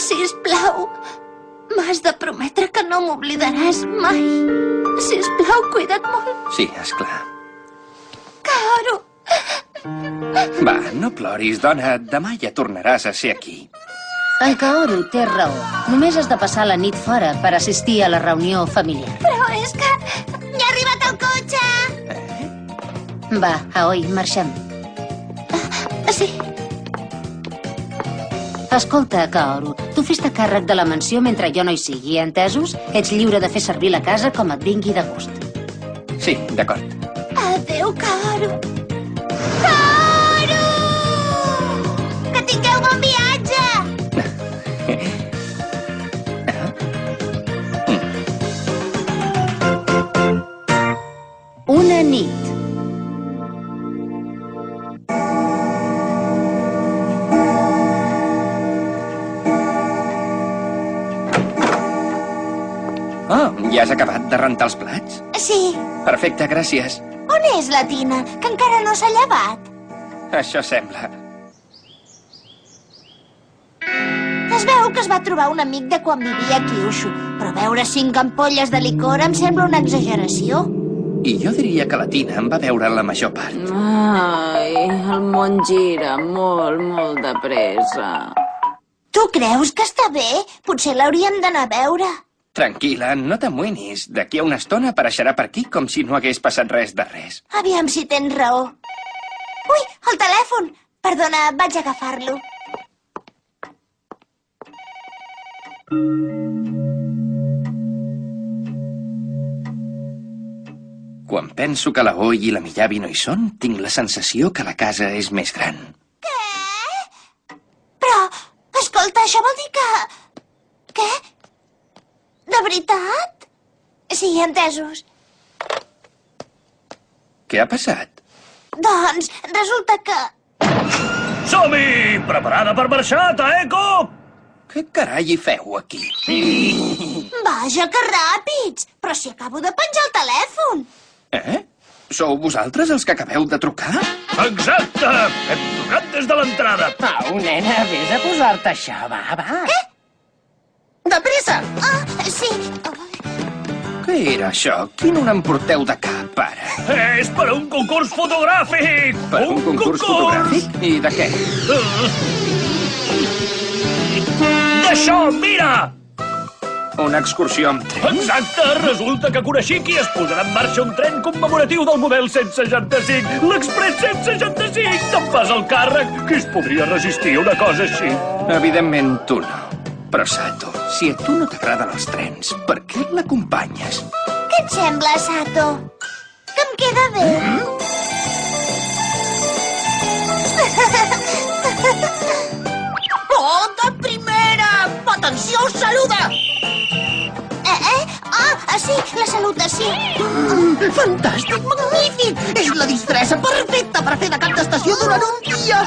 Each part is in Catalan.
Sisplau, m'has de prometre que no m'oblidaràs mai. Sisplau, cuida't molt. Sí, esclar. Kaoru. Va, no ploris, dona. Demà ja tornaràs a ser aquí. En Kaoru té raó. Només has de passar la nit fora per assistir a la reunió familiar. Però és que... ja ha arribat el cotxe! Va, Aoi, marxem. Sí. Escolta, Kaoru, tu fes-te càrrec de la mansió mentre jo no hi sigui, entesos? Ets lliure de fer servir la casa com et vingui de gust. Sí, d'acord. Adéu, Kaoru. Kaoru! Que tingueu bon viatge! Una nit. Oh, ja has acabat de rentar els plats? Sí. Perfecte, gràcies. On és la Tina, que encara no s'ha llevat? Això sembla. Es veu que es va trobar un amic de quan vivia a Kyushu, però beure 5 ampolles de licor em sembla una exageració. I jo diria que la Tina en va veure la major part. Ai, el món gira molt, molt de pressa. Tu creus que està bé? Potser l'hauríem d'anar a veure. Tranquil·la, no t'amoïnis. D'aquí a una estona apareixerà per aquí com si no hagués passat res de res. Aviam si tens raó. Ui, el telèfon! Perdona, vaig a agafar-lo. Quan penso que la Oi i la Miyabi no hi són, tinc la sensació que la casa és més gran. Què? Però, escolta, això vol dir que... Què? De veritat? Sí, entesos. Què ha passat? Doncs, resulta que... Som-hi! Preparada per marxar, Taeko? Què carai hi feu aquí? Vaja, que ràpids! Però si acabo de penjar el telèfon! Sou vosaltres els que acabeu de trucar? Exacte! Hem trucat des de l'entrada. Au, nena, vés a posar-te això, va. Què? De pressa! Ah, sí. Què era això? Qui no n'en porteu de cap, ara? És per a un concurs fotogràfic! Per un concurs fotogràfic? I de què? D'això, mira! Una excursió amb tren? Exacte! Resulta que a Kurashiki es posarà en marxa un tren commemoratiu del model 165, l'Express 165! Te'n fas el càrrec! Qui es podria resistir a una cosa així? Evidentment tu no. Però, Sato, si a tu no t'agraden els trens, per què l'acompanyes? Què et sembla, Sato? Que em queda bé? Oh, de primera! Atenció, saluda! Sí, la salutació. Fantàstic, magnífic! És la disfressa perfecta per fer de cap d'estació durant un dia!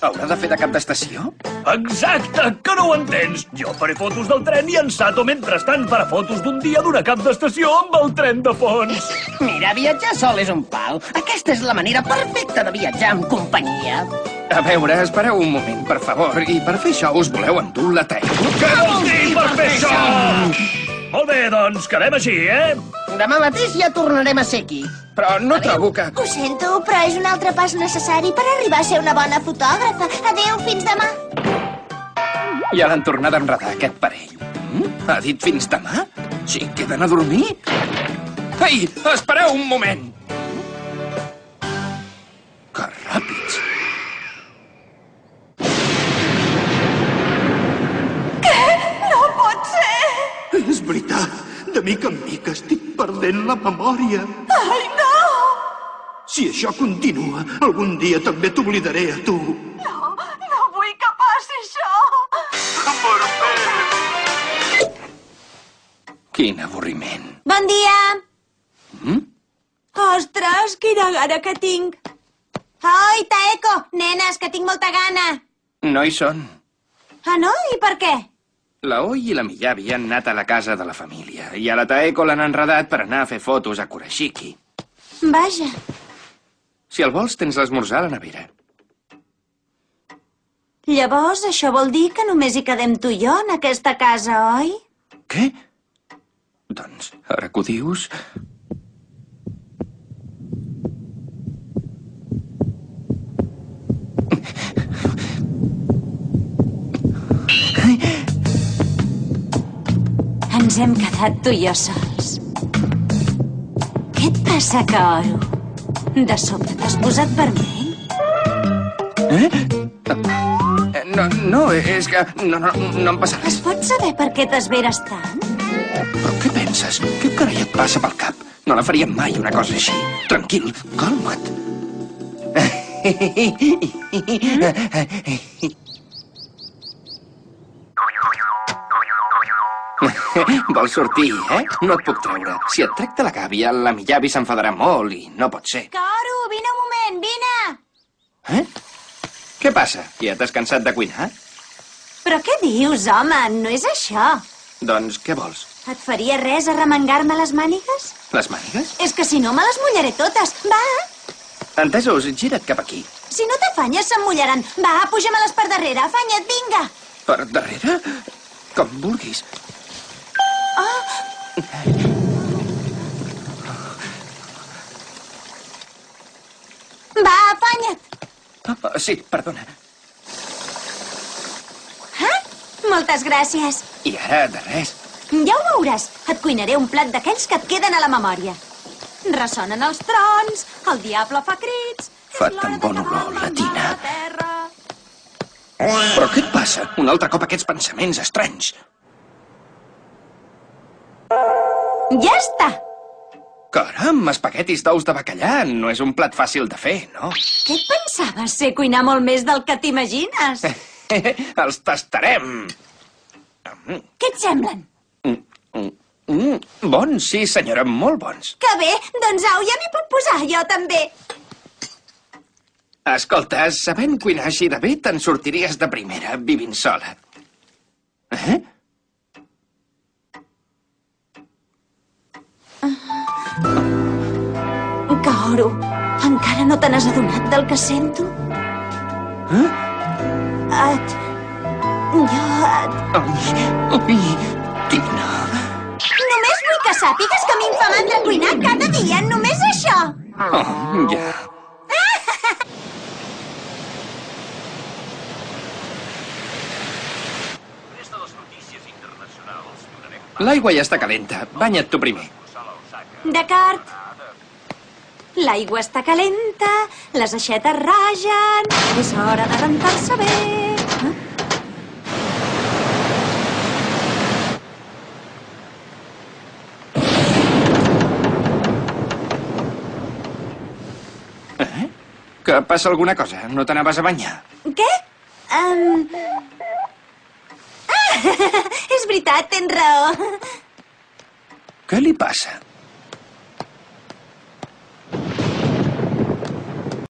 Haurà de fer de cap d'estació? Exacte, que no ho entens. Jo faré fotos del tren i en Sato, mentrestant, farà fotos d'un dia d'una cap d'estació amb el tren de fons. Mira, viatjar sol és un pal. Aquesta és la manera perfecta de viatjar amb companyia. A veure, espereu un moment, per favor. I per fer això us voleu endur la Taeko? Què vols dir per fer això? Molt bé, doncs quedem així, Demà mateix ja tornarem a ser aquí. Però no trobo que... Ho sento, però és un altre pas necessari per arribar a ser una bona fotògrafa. Adéu, fins demà. Ja l'han tornat a enredar, aquest parell. Ha dit fins demà? Sí, queden a dormir? Ei, espereu un moment! Que ràpids! És veritat. De mica en mica estic perdent la memòria. Ai, no! Si això continua, algun dia també t'oblidaré a tu. No vull que passi això. Quin avorriment. Bon dia. Ostres, quina gana que tinc. Oi, Taeko, nenes, que tinc molta gana. No hi són. Ah, no? I per què? La Oi i la Miyabi han anat a la casa de la família i a la Taeko l'han enredat per anar a fer fotos a Kurashiki. Vaja. Si el vols, tens l'esmorzar a la nevera. Llavors, això vol dir que només hi quedem tu i jo en aquesta casa, oi? Què? Doncs, ara que ho dius... Ens hem quedat tu i jo sols. Què et passa, Kaoru? De sobte t'has posat vermell? No, és que... No em passa res. Es pot saber per què t'esveres tant? Però què penses? Què carai et passa pel cap? No la faríem mai, una cosa així. Tranquil, calma't. Vols sortir, eh? No et puc treure. Si et trec de la gàbia, la Miyabi s'enfadarà molt i no pot ser. Kaoru, vine un moment, vine! Eh? Què passa? Ja t'has cansat de cuinar? Però què dius, home? No és això. Doncs què vols? Et faria res arremengar-me les mànigues? Les mànigues? És que si no me les mullaré totes. Va! Entesos, gira't cap aquí. Si no t'afanyes, se'm mullaran. Va, puja-me-les per darrere. Afanya't, vinga! Per darrere? Com vulguis. Va, afanya't! Sí, perdona. Moltes gràcies. I ara, de res. Ja ho veuràs. Et cuinaré un plat d'aquells que et queden a la memòria. Ressonen els trons, el diable fa crits... Fa tan bon olor, la tina. Però què et passa? Un altre cop aquests pensaments estranys. Ja està! Caram, espaguetis d'ous de bacallà no és un plat fàcil de fer, no? Què et pensaves? Sé cuinar molt més del que t'imagines. Els tastarem. Què et semblen? Bons, sí, senyora, molt bons. Que bé, doncs au, ja m'hi puc posar, jo també. Escolta, sabent cuinar així de bé, te'n sortiries de primera, vivint sola. Kaoru, encara no te n'has adonat del que sento? Ai, Tina... Només vull que sàpigues que a mi em fa mandra cuinar cada dia, només això. Oh, ja... L'aigua ja està calenta. Banya't tu primer. D'acord. L'aigua està calenta, les aixetes ragen, és hora de rentar-se bé. Que passa alguna cosa? No t'anaves a banyar? Què? És veritat, tens raó. Què li passa?